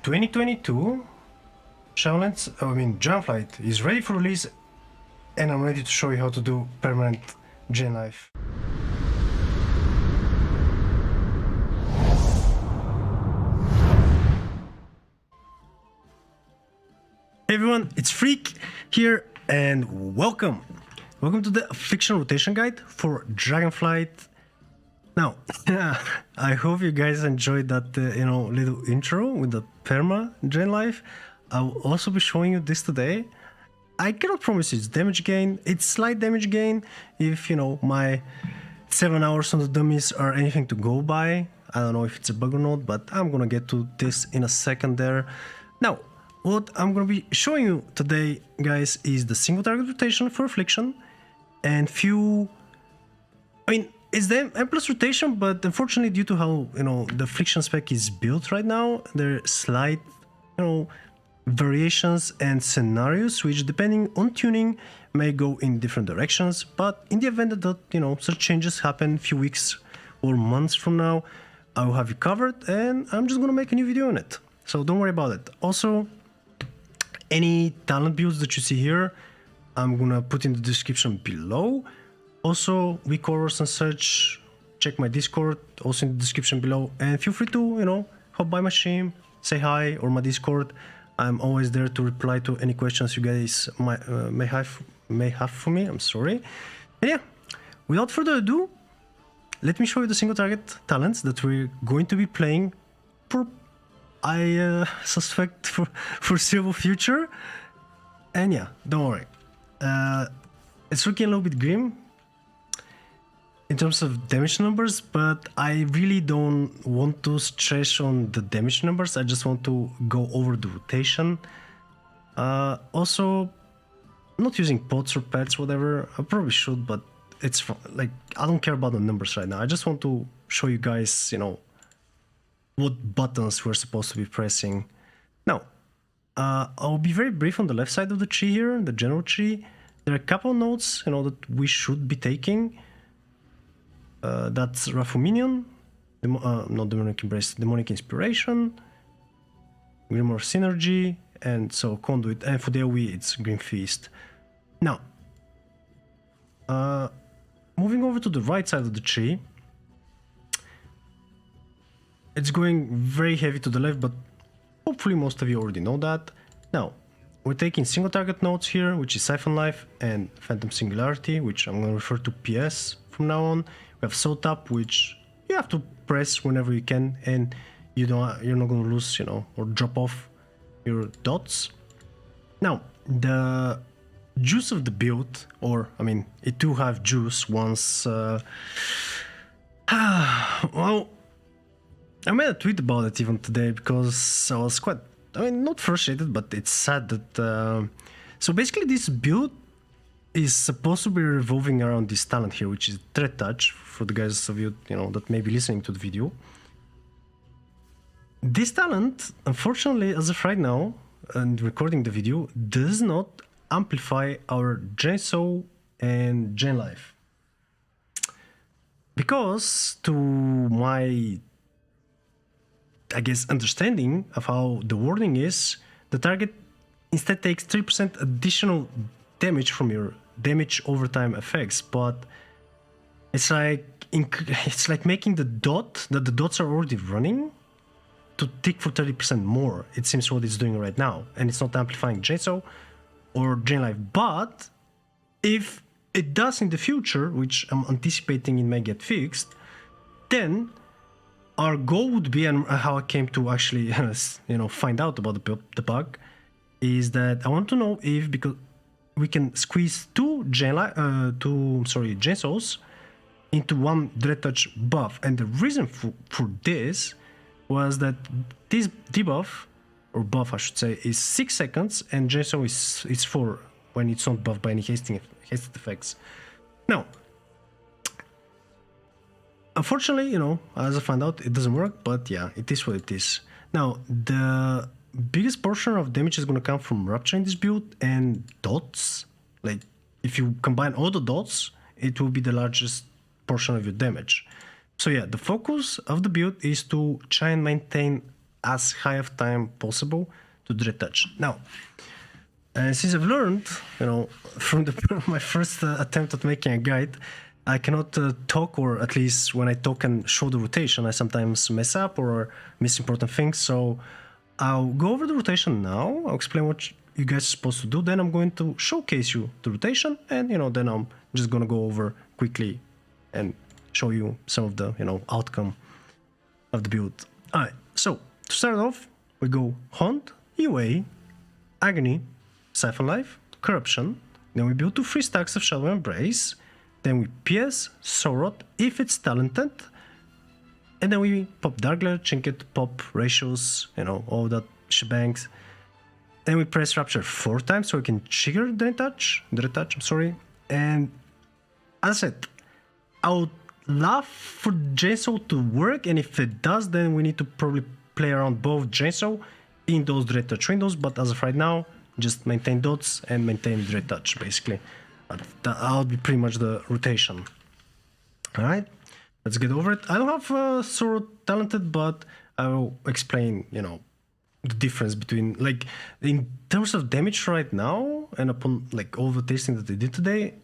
2022 Dragonflight is ready for release, and I'm ready to show you how to do permanent gen life. Hey everyone, it's Freak here, and welcome to the Affliction rotation guide for Dragonflight. Now, I hope you guys enjoyed that little intro with the perma gen life. I will also be showing you this today. I cannot promise it's damage gain. It's slight damage gain if my 7 hours on the dummies are anything to go by. I don't know if it's a bug or not, but I'm gonna get to this in a second there. Now, what I'm gonna be showing you today, guys, is the single target rotation for Affliction and it's the M+ rotation, but unfortunately, due to how the Affliction spec is built right now, there are slight variations and scenarios which, depending on tuning, may go in different directions. But in the event that such changes happen a few weeks or months from now, I will have you covered, and I'm just gonna make a new video on it. So don't worry about it. Also, any talent builds that you see here, I'm gonna put in the description below. Also, weak horrors and such, check my Discord, also in the description below. And feel free to, hop by my stream, say hi, or my Discord. I'm always there to reply to any questions you guys may have for me. I'm sorry. And yeah, without further ado, let me show you the single target talents that we're going to be playing for, I suspect, for foreseeable future. And yeah, don't worry. It's looking a little bit grim in terms of damage numbers, but I really don't want to stress on the damage numbers. I just want to go over the rotation. Also, not using pots or pets, whatever. I probably should, but it's like, I don't care about the numbers right now. I just want to show you guys, what buttons we're supposed to be pressing. Now, I'll be very brief on the left side of the tree here, the general tree. There are a couple nodes, that we should be taking. That's Raphominion, not Demonic Embrace, Demonic Inspiration, Grimoire Synergy, and so Conduit, and for the AoE it's Grim Feast. Now, moving over to the right side of the tree, it's going very heavy to the left, but hopefully most of you already know that. Now, we're taking single target nodes here, which is Siphon Life and Phantom Singularity, which I'm going to refer to PS from now on. We have Soul Tap, which you have to press whenever you can, and you're not going to lose, or drop off your dots. Now, the juice of the build, or it do have juice once. Well, I made a tweet about it even today because I was quite, not frustrated, but it's sad that. So basically, this build is supposed to be revolving around this talent here, which is Threat Touch, for the guys of you, that may be listening to the video. This talent, unfortunately, as of right now, and recording the video, does not amplify our Gen Soul and Gen Life. Because, to my, I guess, understanding of how the wording is, the target instead takes 3% additional damage from your damage over time effects, but it's like making the dot that the dots are already running to tick for 30% more. It seems what it's doing right now, and it's not amplifying Gen Soul or Gen Life. But if it does in the future, which I'm anticipating it may get fixed, then our goal would be, and how I came to actually find out about the bug, is that I want to know if, because we can squeeze two Gen Souls into one Dread Touch buff. And the reason for this was that this debuff, or buff I should say, is 6 seconds, and Gen Soul is 4 when it's not buffed by any hasted effects. Now, unfortunately, as I found out, it doesn't work, but yeah, it is what it is. Now, the biggest portion of damage is going to come from Rapture in this build and dots. Like, if you combine all the dots, it will be the largest portion of your damage. So yeah, the focus of the build is to try and maintain as high of time possible to Dread Touch. Now, since I've learned, from my first attempt at making a guide, I cannot talk, or at least when I talk and show the rotation, I sometimes mess up or miss important things. So I'll go over the rotation now. I'll explain what you guys are supposed to do. Then I'm going to showcase you the rotation, and then I'm just gonna go over quickly and show you some of the outcome of the build. Alright, so to start off, we go Hunt, UA, Agony, Siphon Life, Corruption. Then we build 2 free stacks of Shadow Embrace. Then we PS, Sorot, if it's talented. And then we pop Darkglare, Trinket, pop ratios, all that shebangs. Then we press Rapture 4 times so we can trigger Dread Touch, I'm sorry. And as I said, I would love for Chainsaw to work, and if it does, then we need to probably play around both Chainsaw in those Dread Touch windows, but as of right now, just maintain dots and maintain Dread Touch, basically. That'll be pretty much the rotation. Alright, let's get over it. I don't have Sorot talented, but I will explain, the difference between, like, in terms of damage right now, and upon, like, all the testing that they did today,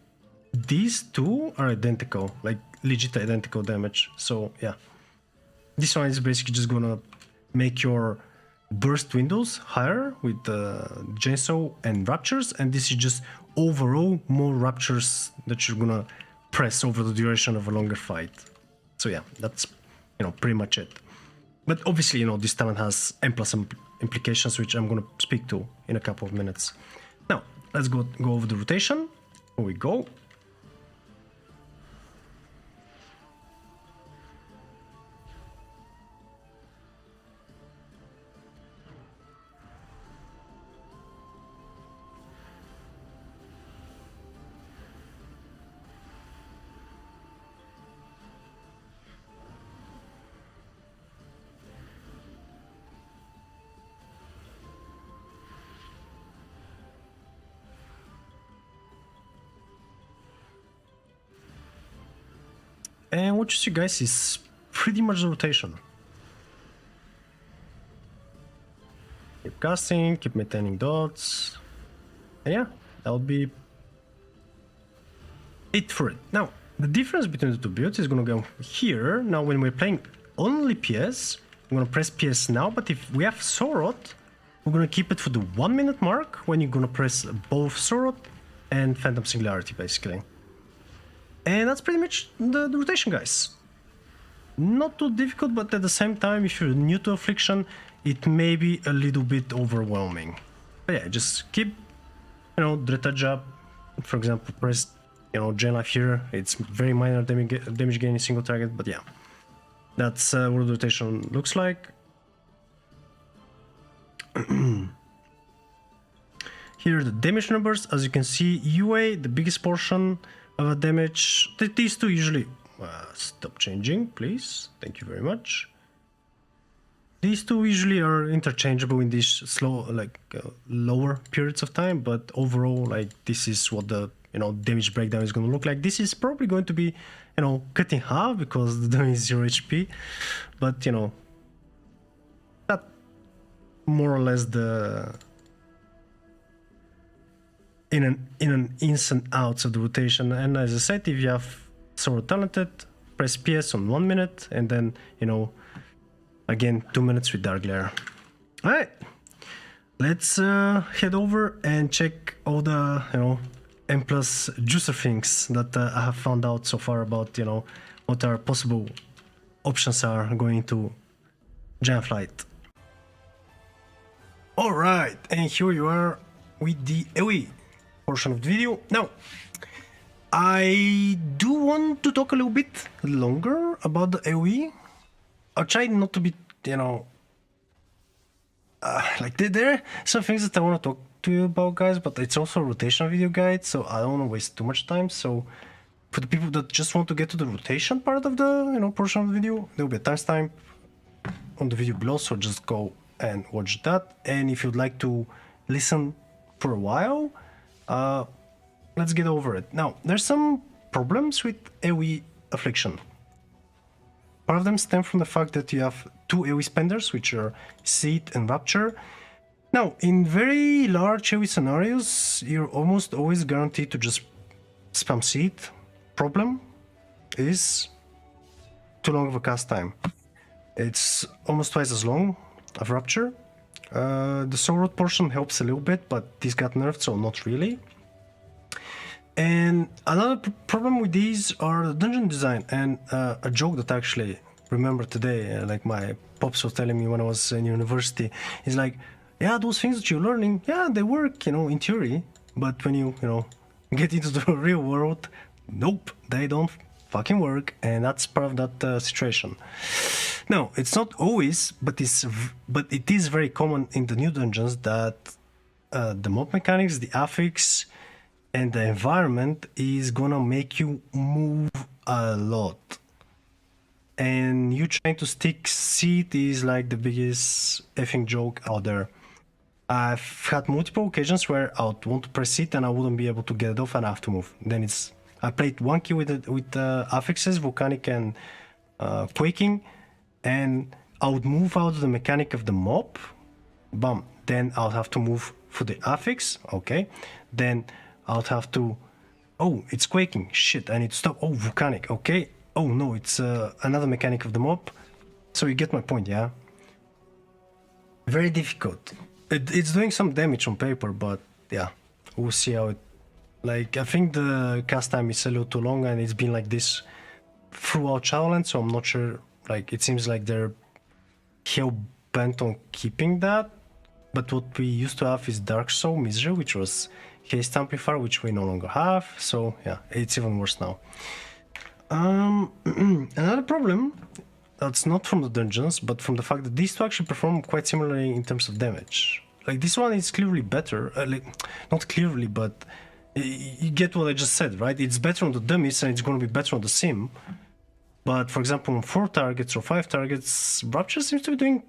these two are identical, like, legit identical damage. So, yeah. This one is basically just gonna make your burst windows higher with Chainsaw and Raptures, and this is just overall more Raptures that you're gonna press over the duration of a longer fight. So yeah, that's pretty much it. But obviously, this talent has M+ implications, which I'm gonna speak to in a couple of minutes. Now, let's go over the rotation. Here we go. And what you see, guys, is pretty much the rotation. Keep casting, keep maintaining dots. And yeah, that'll be it for it. Now, the difference between the two builds is gonna go here. Now, when we're playing only PS, I'm gonna press PS now, but if we have Sorot, we're gonna keep it for the 1 minute mark when you're gonna press both Sorot and Phantom Singularity, basically. And that's pretty much the rotation, guys. Not too difficult, but at the same time, if you're new to Affliction, it may be a little bit overwhelming. But yeah, just keep, Dread Touch up. For example, press, Gen Life here. It's very minor damage gain in single target, but yeah. That's what the rotation looks like. Here are the damage numbers. As you can see, UA, the biggest portion of damage. These two usually stop changing, please. Thank you very much. These two usually are interchangeable in these lower periods of time, but overall, this is what the damage breakdown is going to look like. This is probably going to be cut in half because the damage is 0 HP, but that more or less the in an instant outs of the rotation. And as I said, if you have Sorot talented, press PS on 1 minute, and then again 2 minutes with Darkglare. All right, let's head over and check all the M+ juicer things that I have found out so far about what our possible options are going into Dragonflight. All right, and here you are with the AoE portion of the video. Now, I do want to talk a little bit longer about the AoE. I'll try not to be, there are some things that I want to talk to you about, guys, but it's also a rotation video guide, so I don't want to waste too much time. So for the people that just want to get to the rotation part of the portion of the video, there will be a timestamp on the video below, so just go and watch that. And if you'd like to listen for a while, let's get over it. Now, there's some problems with AoE Affliction. Part of them stem from the fact that you have two AoE spenders, which are Seed and Rapture. Now, in very large AoE scenarios, you're almost always guaranteed to just spam Seed. Problem is too long of a cast time. It's almost twice as long of Rapture. The Soul Rod portion helps a little bit, but this got nerfed, so not really. And another problem with these are the dungeon design, and a joke that I actually remember today, like my pops was telling me when I was in university, is like, yeah, those things that you're learning, yeah, they work, in theory, but when you get into the real world, nope, they don't fucking work, and that's part of that situation. No, it's not always, but it is very common in the new dungeons that the mob mechanics, the affix, and the environment is gonna make you move a lot. And you trying to stick Seed is like the biggest effing joke out there. I've had multiple occasions where I would want to press Seed and I wouldn't be able to get it off and I have to move. Then I played one kill with affixes, Volcanic and Quaking, and I would move out of the mechanic of the mob, bam. Then I'll have to move for the affix, okay. Then I'll have to, oh, it's Quaking, shit, I need to stop. Oh, Volcanic, okay. Oh no, it's another mechanic of the mob. So you get my point, yeah? Very difficult. It's doing some damage on paper, but yeah, we'll see how it... Like, I think the cast time is a little too long and it's been like this throughout Shadowlands, so I'm not sure, like, it seems like they're hell-bent on keeping that. But what we used to have is Dark Soul Misery, which was Haste Amplifier, which we no longer have, so yeah, it's even worse now. Another problem that's not from the dungeons, but from the fact that these two actually perform quite similarly in terms of damage. Like, this one is clearly better, not clearly, but you get what I just said, right? It's better on the dummies and it's going to be better on the sim. But for example, on 4 targets or 5 targets, Rapture seems to be doing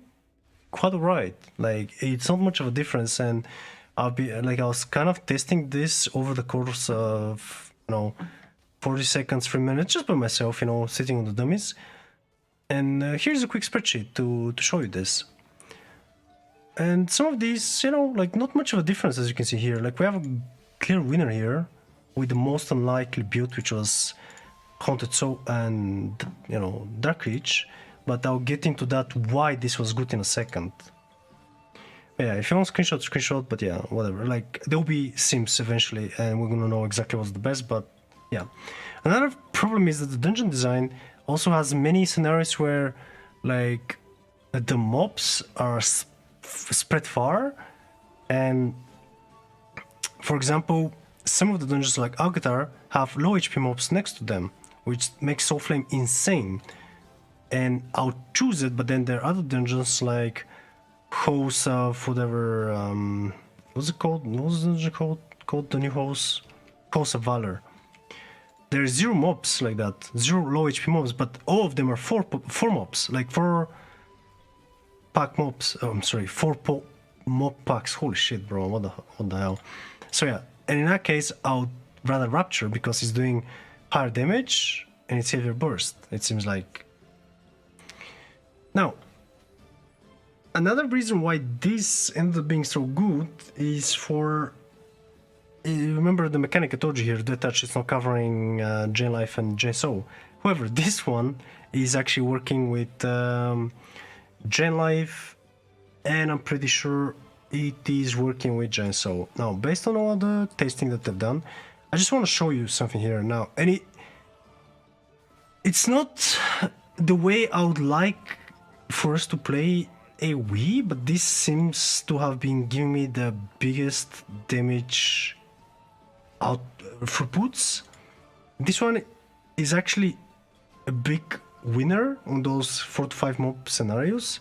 quite alright. Like, it's not much of a difference, and I was kind of testing this over the course of 40 seconds, 3 minutes, just by myself, sitting on the dummies. And here's a quick spreadsheet to show you this. And some of these, like, not much of a difference, as you can see here. Like, we have a clear winner here with the most unlikely build, which was Haunted Soul and, Dark Reach. But I'll get into that, why this was good in a second. Yeah, if you want screenshot, but yeah, whatever. Like, there'll be sims eventually, and we're gonna know exactly what's the best, but yeah. Another problem is that the dungeon design also has many scenarios where, like, the mobs are spread far, and for example, some of the dungeons like Alcatar have low HP mobs next to them, which makes Soulflame insane. And I'll choose it, but then there are other dungeons like House of whatever, what's it called? What was the dungeon called? The new House of Valor. There's 0 mobs like that, 0 low HP mobs, but all of them are 4 mobs, like 4 pack mobs. Oh, I'm sorry, 4 mob packs. Holy shit, bro! What the hell? So yeah, and in that case, I'll rather Rapture because it's doing higher damage and it's heavier burst. It seems like. Now, another reason why this ended up being so good is for... Remember the mechanic I told you here, Detach is not covering Gen Life and Gen Soul. However, this one is actually working with Gen Life, and I'm pretty sure it is working with Gen Soul. Now, based on all the testing that they've done, I just want to show you something here now. And it's not the way I would like for us to play a Wii, but this seems to have been giving me the biggest damage out throughputs. This one is actually a big winner on those 4 to 5 mob scenarios,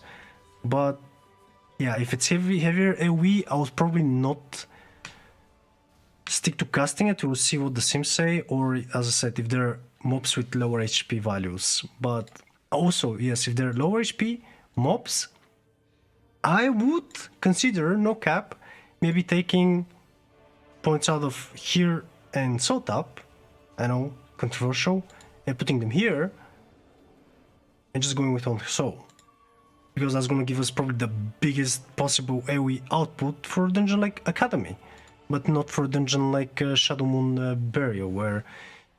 but yeah, if it's heavier AoE, I would probably not stick to casting it. We'll see what the sims say, or as I said, if there are mobs with lower HP values. But also, yes, if there are lower HP mobs, I would consider, no cap, maybe taking points out of here and Soul Tap, I know, controversial, and putting them here, and just going with on soul, because that's going to give us probably the biggest possible AoE output for a dungeon like Academy, but not for a dungeon like Shadow Moon Burial, where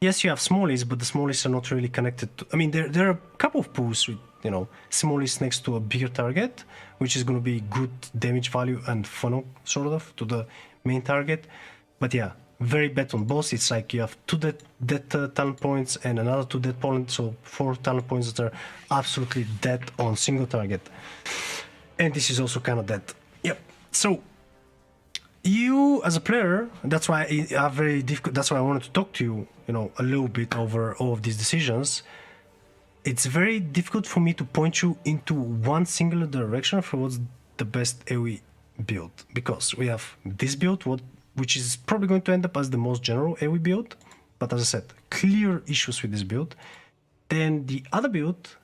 yes, you have smallies, but the smallies are not really connected to... I mean, there are a couple of pools with, you know, smallies next to a bigger target, which is going to be good damage value and funnel, sort of, to the main target. But yeah, very bad on boss. It's like you have 2 dead talent points and another 2 dead points, so 4 talent points that are absolutely dead on single target. And this is also kind of dead. Yep. So you as a player, that's why I have very difficult. That's why I wanted to talk to you, you know, a little bit over all of these decisions. It's very difficult for me to point you into one singular direction for what's the best AoE build, because we have this build, which is probably going to end up as the most general AoE build, but as I said, clear issues with this build. Then the other build,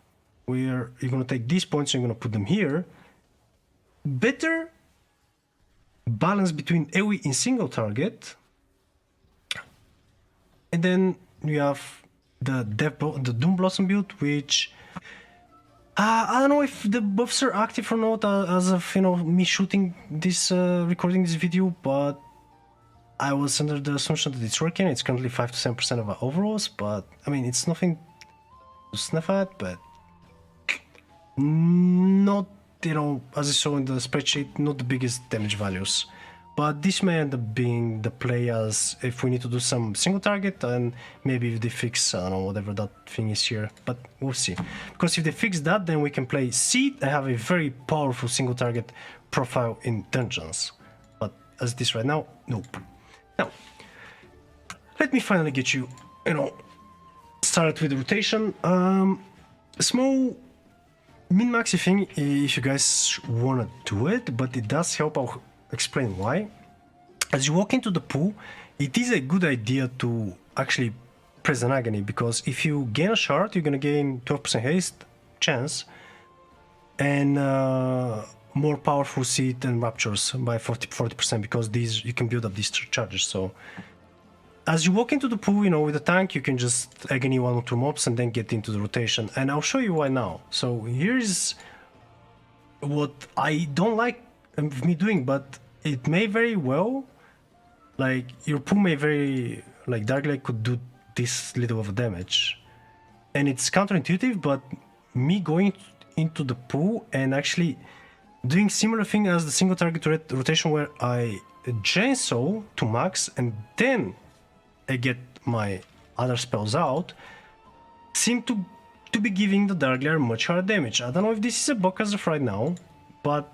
where you're going to take these points and you're going to put them here, better balance between AoE in single target, and then you have the Doom Blossom build, which I don't know if the buffs are active or not as of, you know, me shooting this, recording this video, but I was under the assumption that it's working. It's currently 5 to 7% of our overalls, but I mean, it's nothing to sniff at, but not, you know, as you saw in the spreadsheet, not the biggest damage values. But this may end up being the play, as if we need to do some single target, and maybe if they fix, I don't know, whatever that thing is here, but we'll see. Because if they fix that, then we can play Seed and have a very powerful single target profile in dungeons. But as it is right now, nope. Now, let me finally get you, you know, started with the rotation. Small min-maxy thing, if you guys want to do it, but it does help. I'll explain why. As you walk into the pool, it is a good idea to actually press an agony, because if you gain a shard, you're gonna gain 12% haste chance and more powerful seed and raptures by 40%, because these you can build up these charges. So as you walk into the pool, you know, with the tank, you can just agony 1 or 2 mobs and then get into the rotation, and I'll show you why now. So here's what I don't like me doing, but it may very well, like, your pool may very, like, Darklight could do this little of a damage, and it's counterintuitive, but me going into the pool and actually doing similar thing as the single target rotation, where I chainsaw to max and then I get my other spells out, seem to be giving the Dark Lair much higher damage. I don't know if this is a bug as of right now, but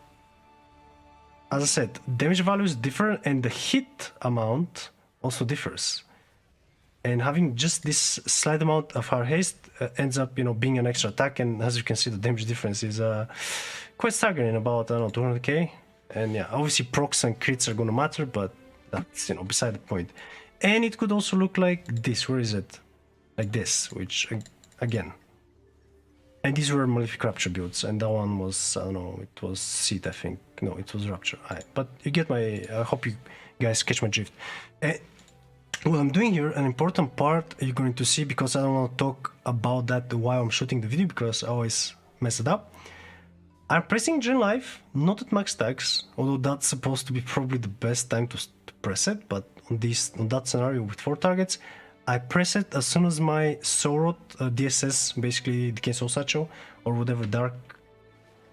as I said, damage values differ and the hit amount also differs. And having just this slight amount of hard haste ends up, you know, being an extra attack, and as you can see, the damage difference is quite staggering, about, I don't know, 200k. And yeah, obviously procs and crits are gonna matter, but that's, you know, beside the point. And it could also look like this. Where is it? Like this, which, again. And these were Malefic Rapture builds, and that one was, I don't know, it was Seed, I think. No, it was Rapture. But you get my, I hope you guys catch my drift. What I'm doing here, an important part you're going to see, because I don't want to talk about that while I'm shooting the video, because I always mess it up. I'm pressing Gen Life, not at max stacks, although that's supposed to be probably the best time to press it, but on that scenario with 4 targets, I press it as soon as my Sorot DSS, basically Decay Soul Satchel, or whatever Dark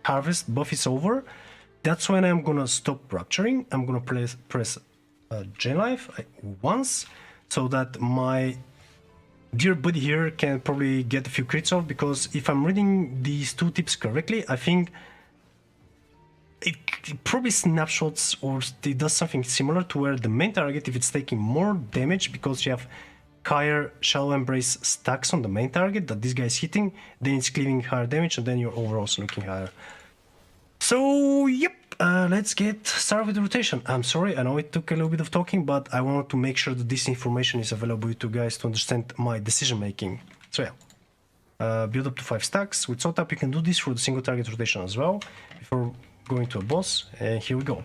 Harvest buff is over. That's when I'm gonna stop Rapturing. I'm gonna press Gen Life once, so that my dear buddy here can probably get a few crits off, because if I'm reading these 2 tips correctly, I think it probably snapshots, or it does something similar to where the main target, if it's taking more damage because you have higher Shallow Embrace stacks on the main target that this guy is hitting, then it's cleaving higher damage, and then your overall's looking higher. So yep, let's get started with the rotation. I'm sorry, I know it took a little bit of talking, but I wanted to make sure that this information is available to you guys to understand my decision making. So yeah, build up to 5 stacks. With Sotap you can do this for the single target rotation as well, before going to a boss, and here we go.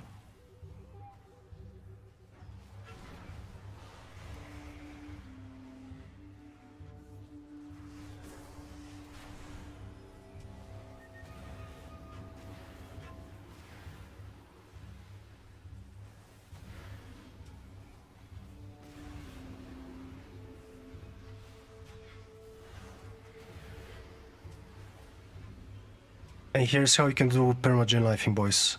And here's how you can do permagen lifing, boys.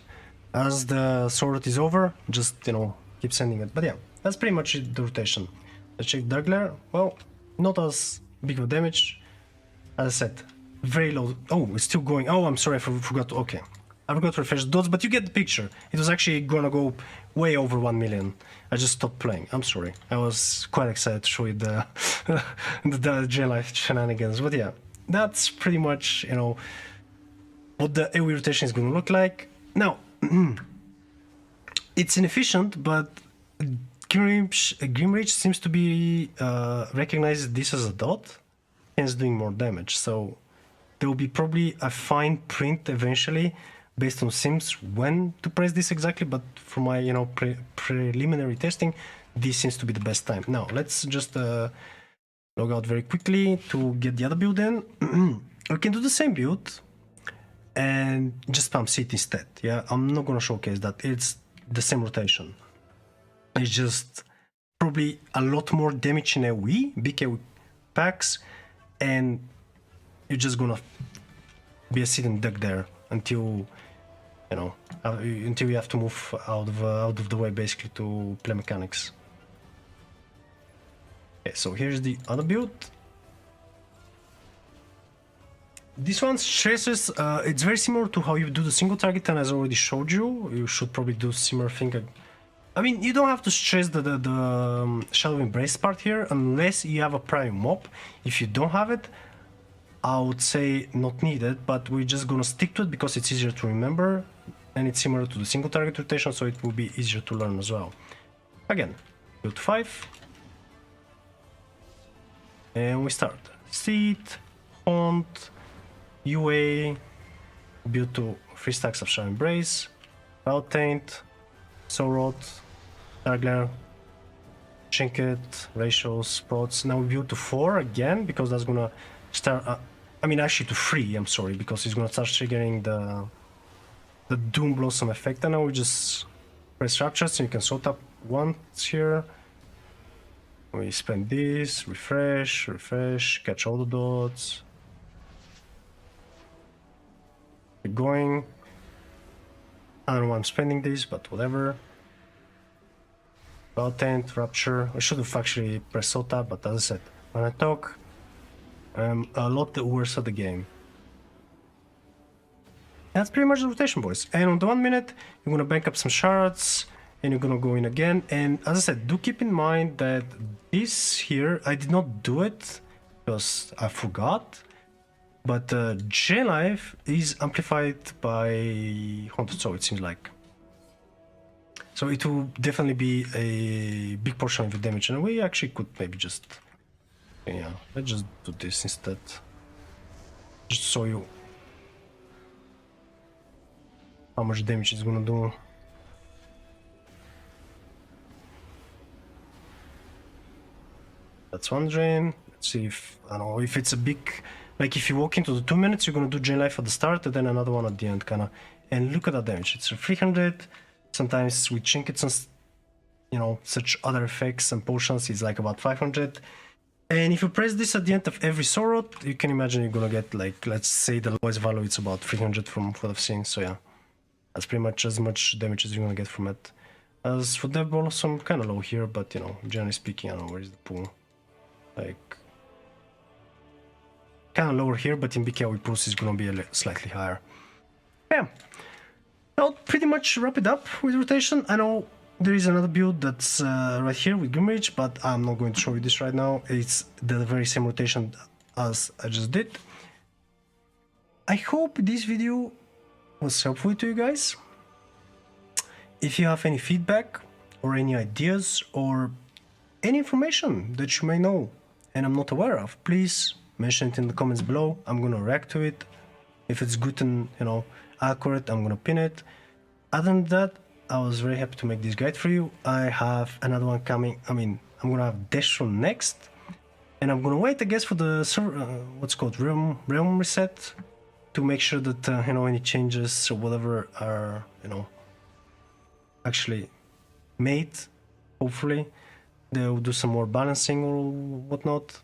As the sword is over, just, you know, keep sending it. But yeah, that's pretty much it, the rotation. Let's check Dark Glare. Well, not as big of damage. As I said, very low. Oh, it's still going. Oh, I'm sorry, I forgot. Okay. I forgot to refresh the dots, but you get the picture. It was actually gonna go way over 1 million. I just stopped playing. I'm sorry. I was quite excited to show you the the Gen Life shenanigans. But yeah, that's pretty much, you know, what the AoE rotation is gonna look like. Now, it's inefficient, but Grimrage seems to be recognizes this as a dot, hence doing more damage. So there will be probably a fine print eventually based on sims when to press this exactly, but for my, you know, preliminary testing, this seems to be the best time. Now let's just log out very quickly to get the other build in. We can do the same build and just spam seat instead. Yeah, I'm not gonna showcase that. It's the same rotation. It's just probably a lot more damage in AoE, big AoE packs, and you're just gonna be a sitting duck there until, you know, until you have to move out of the way basically to play mechanics. Okay, so here's the other build. This one stresses, it's very similar to how you do the single target, and as I already showed you, you should probably do similar thing. I mean, you don't have to stress the Shadow Embrace part here unless you have a prime mob. If you don't have it, I would say not needed, but we're just gonna stick to it because it's easier to remember and it's similar to the single target rotation, so it will be easier to learn as well. Again, build 5. And we start. Seat, Haunt, UA, build to 3 stacks of Shadow Embrace, Wild Taint, Soul Rot, Dark Glare, Trinket, Ratios, Spots. Now we build to 4 again because that's gonna start. I mean, actually to 3. I'm sorry, because it's gonna start triggering the Doom Blossom effect. And now we just press Rapture, so you can sort up once here. We spend this, refresh, catch all the dots. Keep going. I don't know why I'm spending this, but whatever. Tent, Rapture. I should have actually pressed SOTA, but as I said, when I talk, I'm a lot worse at the game. That's pretty much the rotation, boys. And on the 1 minute, you're gonna bank up some shards, and you're gonna go in again. And as I said, do keep in mind that this here, I did not do it because I forgot. But Gen Life is amplified by Haunted Soul, it seems like. So it will definitely be a big portion of the damage, and we actually could maybe just, yeah, let's just do this instead. Just show you how much damage it's gonna do. That's one drain. Let's see if, I don't know, if it's a big, like if you walk into the 2 minutes, you're gonna do Gen Life at the start and then another one at the end, kinda. And look at that damage, it's 300. Sometimes with trinkets and, you know, such other effects and potions, it's like about 500. And if you press this at the end of every Sorot, you can imagine you're gonna get, like, let's say the lowest value, it's about 300 from what I've seen. So yeah, that's pretty much as much damage as you're gonna get from it. As for Death Blossom, kind of low here, but you know, generally speaking, I don't know, where is the pool? Like, kind of lower here, but in BKW pools is gonna be slightly higher. Yeah. I'll pretty much wrap it up with rotation. I know there is another build that's right here with Grimrage, but I'm not going to show you this right now. It's the very same rotation as I just did. I hope this video was helpful to you guys. If you have any feedback or any ideas or any information that you may know and I'm not aware of, please mention it in the comments below. I'm gonna react to it. If it's good and, you know, accurate, I'm gonna pin it. Other than that, I was very happy to make this guide for you. I have another one coming. I mean, I'm gonna have Deshron next, and I'm gonna wait, I guess, for the server, what's called realm reset, to make sure that you know, any changes or whatever are, you know, actually made. Hopefully they'll do some more balancing or whatnot.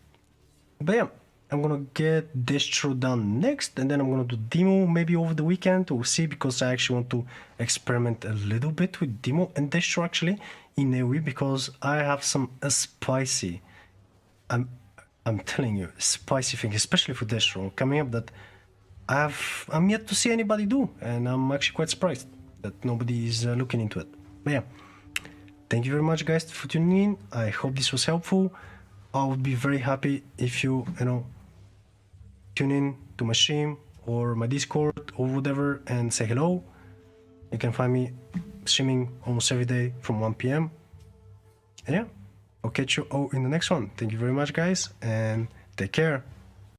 But yeah, I'm gonna get Destro done next, and then I'm gonna do Demo maybe over the weekend. We'll see, because I actually want to experiment a little bit with Demo and Destro actually in AoE, because I have some spicy, I'm telling you, spicy thing, especially for Destro coming up that I'm yet to see anybody do, and I'm actually quite surprised that nobody is looking into it. But yeah, thank you very much, guys, for tuning in. I hope this was helpful. I would be very happy if you tune in to my stream or my Discord or whatever and say hello. You can find me streaming almost every day from 1 p.m. And yeah, I'll catch you all in the next one. Thank you very much, guys, and take care.